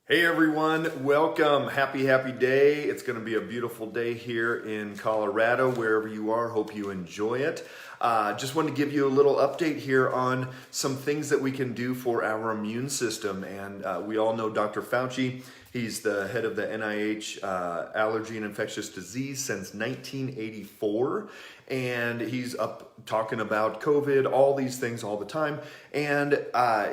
Hey everyone, welcome. Happy day. It's going to be a beautiful day here in Colorado, wherever you are. Hope you enjoy it. Just wanted to give you a little update here on some things that we can do for our immune system. And we all know Dr. Fauci. He's the head of the NIH Allergy and Infectious Disease since 1984. And he's up talking about COVID, all these things all the time. And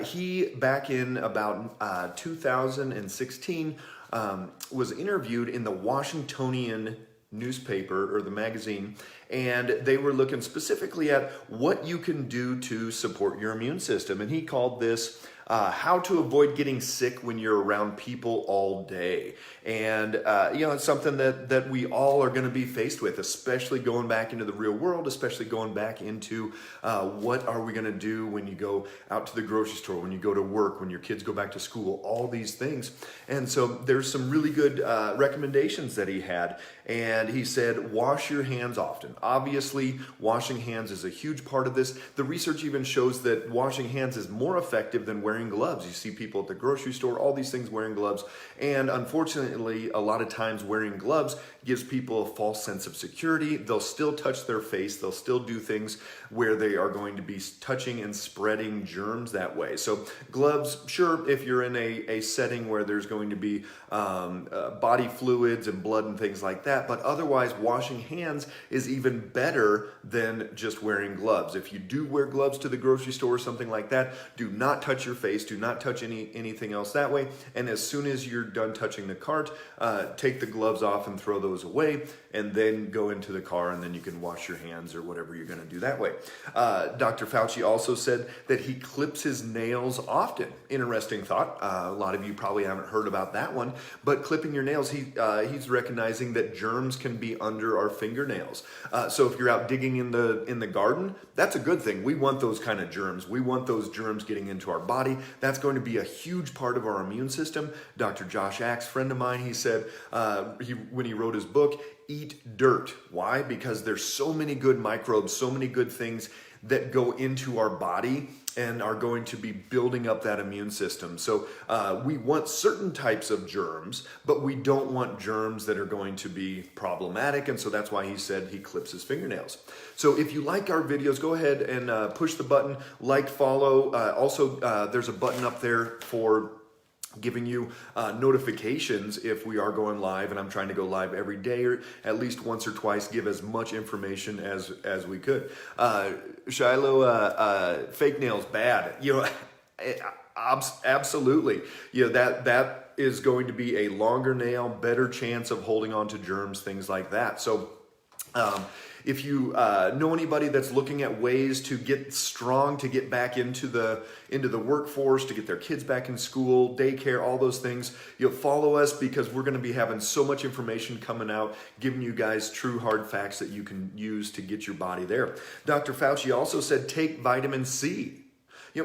he, back in about 2016, was interviewed in the Washingtonian newspaper or the magazine, and they were looking specifically at what you can do to support your immune system. And he called this how to avoid getting sick when you're around people all day. And it's something that we all are going to be faced with, especially going back into the real world, especially going back into what are we going to do when you go out to the grocery store, when you go to work, when your kids go back to school, all these things. And so there's some really good recommendations that he had. And he said, wash your hands often. Obviously, washing hands is a huge part of this. The research even shows that washing hands is more effective than wearing gloves. You see people at the grocery store, all these things wearing gloves. And unfortunately, a lot of times wearing gloves gives people a false sense of security. They'll still touch their face. They'll still do things where they are going to be touching and spreading germs that way. So gloves, sure, if you're in a setting where there's going to be body fluids and blood and things like that, but otherwise washing hands is even better than just wearing gloves. If you do wear gloves to the grocery store or something like that, do not touch your face, do not touch anything else that way. And as soon as you're done touching the cart, take the gloves off and throw those away, and then go into the car, and then you can wash your hands or whatever you're going to do that way. Dr. Fauci also said that he clips his nails often. Interesting thought. A lot of you probably haven't heard about that one, but clipping your nails, he's recognizing that germs can be under our fingernails. So if you're out digging in the garden, that's a good thing. We want those kind of germs. We want those germs getting into our body. That's going to be a huge part of our immune system. Dr. Josh Axe, friend of mine, he said when he wrote his book, eat dirt. Why? Because there's so many good microbes, so many good things that go into our body and are going to be building up that immune system. So we want certain types of germs, but we don't want germs that are going to be problematic. And so that's why he said he clips his fingernails. So if you like our videos, go ahead and push the button, like, follow. Also, there's a button up there for giving you notifications if we are going live, and I'm trying to go live every day or at least once or twice, give as much information as we could. Shiloh, fake nails bad. Absolutely. That is going to be a longer nail, better chance of holding on to germs, things like that. So if you know anybody that's looking at ways to get strong, to get back into the workforce, to get their kids back in school, daycare, all those things, follow us, because we're going to be having so much information coming out, giving you guys true hard facts that you can use to get your body there. Dr. Fauci also said take vitamin C.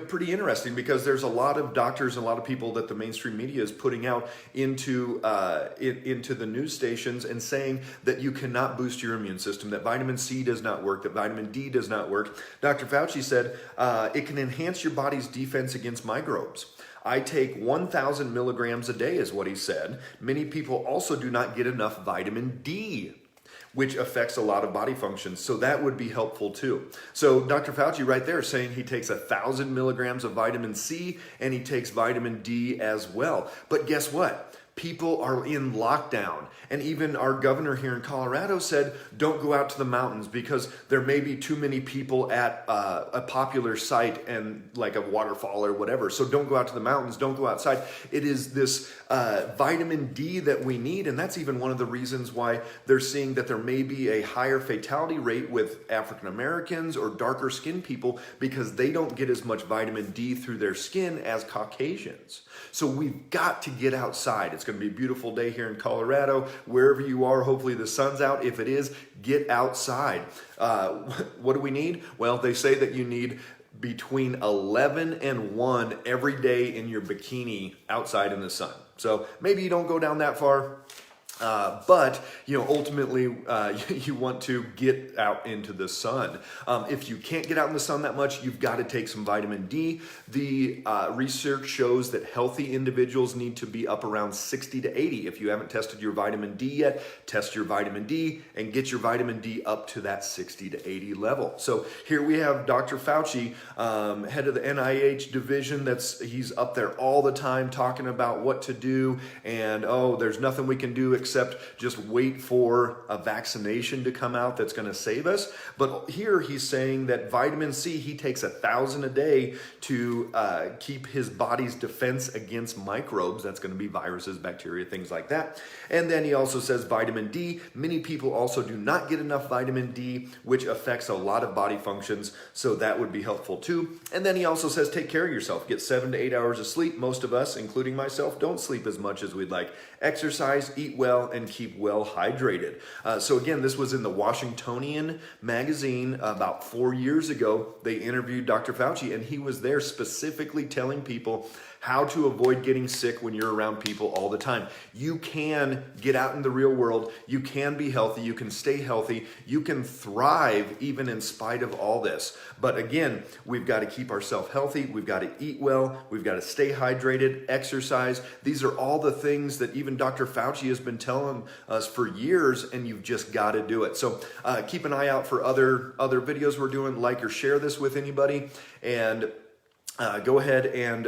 Pretty interesting, because there's a lot of doctors and a lot of people that the mainstream media is putting out into the news stations and saying that you cannot boost your immune system, that vitamin C does not work, that vitamin D does not work. Dr. Fauci said it can enhance your body's defense against microbes. I take 1,000 milligrams a day is what he said. Many people also do not get enough vitamin D, which affects a lot of body functions. So that would be helpful too. So Dr. Fauci right there saying he takes 1,000 milligrams of vitamin C and he takes vitamin D as well. But guess what? People are in lockdown. And even our governor here in Colorado said, don't go out to the mountains because there may be too many people at a popular site and like a waterfall or whatever. So don't go out to the mountains, don't go outside. It is this vitamin D that we need. And that's even one of the reasons why they're seeing that there may be a higher fatality rate with African Americans or darker skinned people, because they don't get as much vitamin D through their skin as Caucasians. So we've got to get outside. It's going to be a beautiful day here in Colorado. Wherever you are, hopefully the sun's out. If it is, get outside. What do we need? Well, they say that you need between 11 and 1 every day in your bikini outside in the sun. So maybe you don't go down that far. But ultimately, you want to get out into the sun. If you can't get out in the sun that much, you've got to take some vitamin D. The research shows that healthy individuals need to be up around 60 to 80. If you haven't tested your vitamin D yet, test your vitamin D and get your vitamin D up to that 60 to 80 level. So here we have Dr. Fauci, head of the NIH division. He's up there all the time talking about what to do, and there's nothing we can do except just wait for a vaccination to come out that's going to save us. But here he's saying that vitamin C, he takes 1,000 a day to keep his body's defense against microbes. That's going to be viruses, bacteria, things like that. And then he also says vitamin D. Many people also do not get enough vitamin D, which affects a lot of body functions. So that would be helpful too. And then he also says take care of yourself. Get 7 to 8 hours of sleep. Most of us, including myself, don't sleep as much as we'd like. Exercise, eat well, and keep well hydrated. So again, this was in the Washingtonian magazine about 4 years ago. They interviewed Dr. Fauci, and he was there specifically telling people how to avoid getting sick when you're around people all the time. You can get out in the real world. You can be healthy. You can stay healthy. You can thrive even in spite of all this. But again, we've got to keep ourselves healthy. We've got to eat well. We've got to stay hydrated, exercise. These are all the things that even Dr. Fauci has been telling us for years, and you've just got to do it. So keep an eye out for other videos we're doing. Like or share this with anybody, and go ahead and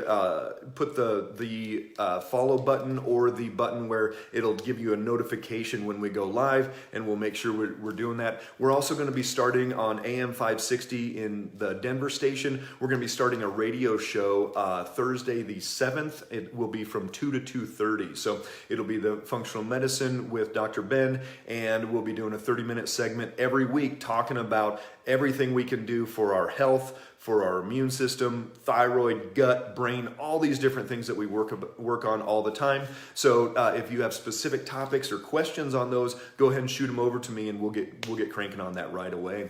put the follow button or the button where it'll give you a notification when we go live, and we'll make sure we're doing that. We're also going to be starting on AM 560 in the Denver station. We're going to be starting a radio show Thursday the 7th. It will be from 2 to 2:30. So it'll be the functional medicine with Dr. Ben, and we'll be doing a 30-minute segment every week talking about everything we can do for our health, for our immune system, thyroid, gut, brain, all these different things that we work on all the time. So if you have specific topics or questions on those, go ahead and shoot them over to me, and we'll get cranking on that right away.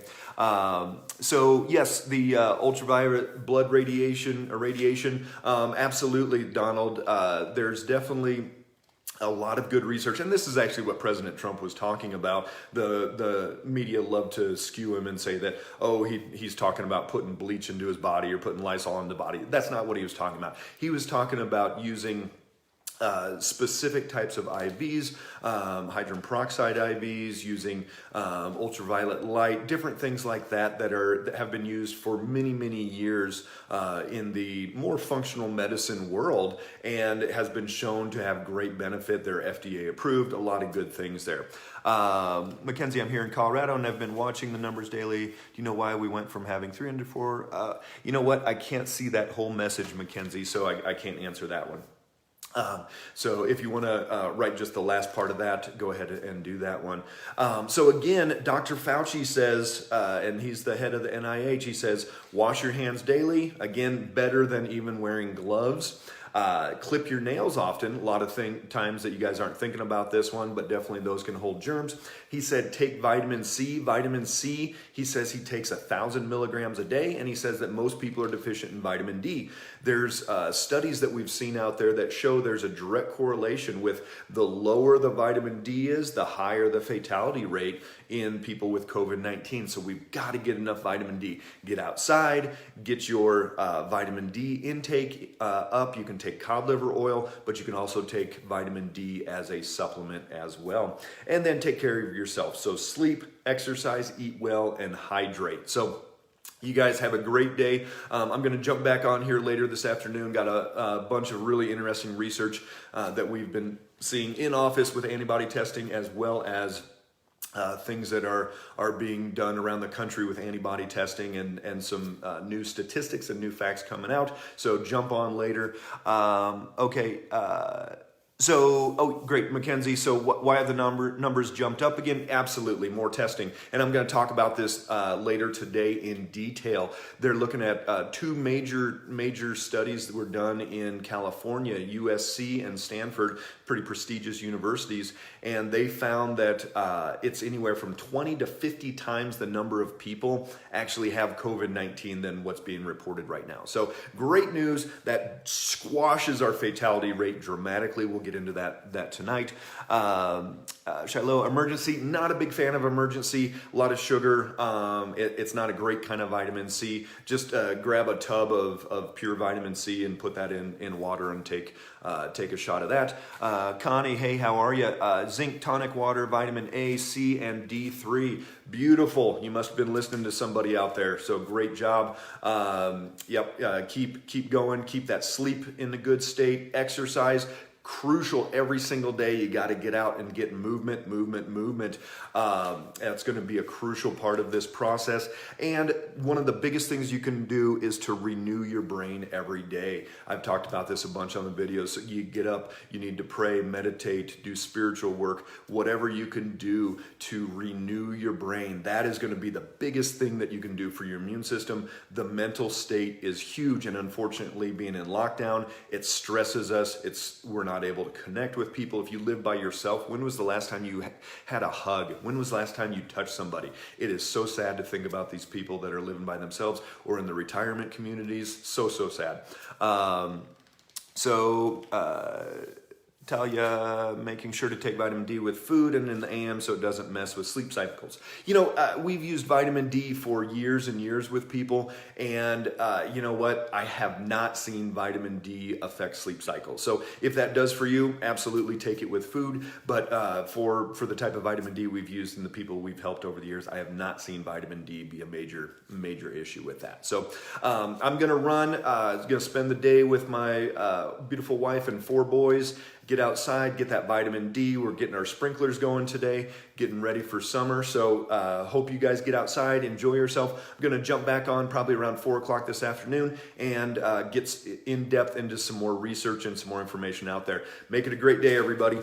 So yes, the ultraviolet blood radiation, absolutely, Donald. There's definitely a lot of good research, and this is actually what President Trump was talking about. The media love to skew him and say that, he's talking about putting bleach into his body or putting Lysol in the body. That's not what he was talking about. He was talking about using specific types of IVs, hydrogen peroxide IVs, using ultraviolet light, different things like that that have been used for many, many years in the more functional medicine world, and it has been shown to have great benefit. They're FDA approved, a lot of good things there. Mackenzie, I'm here in Colorado, and I've been watching the numbers daily. Do you know why we went from having 304? You know what? I can't see that whole message, Mackenzie, so I can't answer that one. So if you want to write just the last part of that, go ahead and do that one. So again, Dr. Fauci says, and he's the head of the NIH, he says, wash your hands daily. Again, better than even wearing gloves. Clip your nails often. A lot of times that you guys aren't thinking about this one, but definitely those can hold germs. He said take vitamin C. Vitamin C, he says he takes 1,000 milligrams a day, and he says that most people are deficient in vitamin D. There's studies that we've seen out there that show there's a direct correlation with the lower the vitamin D is, the higher the fatality rate in people with COVID-19. So we've got to get enough vitamin D. Get outside, get your vitamin D intake up. You can take cod liver oil, but you can also take vitamin D as a supplement as well. And then take care of yourself. So sleep, exercise, eat well, and hydrate. So you guys have a great day. I'm going to jump back on here later this afternoon. Got a bunch of really interesting research that we've been seeing in office with antibody testing, as well as things that are being done around the country with antibody testing, and some new statistics and new facts coming out. So jump on later. Great, Mackenzie. So why have the numbers jumped up again? Absolutely, more testing. And I'm going to talk about this later today in detail. They're looking at two major studies that were done in California, USC and Stanford, pretty prestigious universities. And they found that it's anywhere from 20 to 50 times the number of people actually have COVID-19 than what's being reported right now. So great news. That squashes our fatality rate dramatically. We'll get into that tonight. Shiloh, emergency, not a big fan of emergency. A lot of sugar. It's not a great kind of vitamin C. Just grab a tub of pure vitamin C and put that in water and take a shot of that. Connie, hey, how are you? Zinc tonic water, vitamin A, C, and D3. Beautiful. You must have been listening to somebody out there. So great job. Keep going. Keep that sleep in a good state. Exercise. Crucial every single day. You got to get out and get movement. That's going to be a crucial part of this process. And one of the biggest things you can do is to renew your brain every day. I've talked about this a bunch on the videos. So you get up, you need to pray, meditate, do spiritual work, whatever you can do to renew your brain. That is going to be the biggest thing that you can do for your immune system. The mental state is huge, and unfortunately, being in lockdown, it stresses us. We're not able to connect with people. If you live by yourself, when was the last time you had a hug? When was the last time you touched somebody? It is so sad to think about these people that are living by themselves or in the retirement communities. So sad. Talia, making sure to take vitamin D with food and in the AM so it doesn't mess with sleep cycles. We've used vitamin D for years and years with people, and you know what? I have not seen vitamin D affect sleep cycles. So if that does for you, absolutely take it with food. But for the type of vitamin D we've used and the people we've helped over the years, I have not seen vitamin D be a major issue with that. So I'm going to run. Going to spend the day with my beautiful wife and 4 boys. Get outside, get that vitamin D. We're getting our sprinklers going today, getting ready for summer. So hope you guys get outside, enjoy yourself. I'm going to jump back on probably around 4 o'clock this afternoon and get in depth into some more research and some more information out there. Make it a great day, everybody.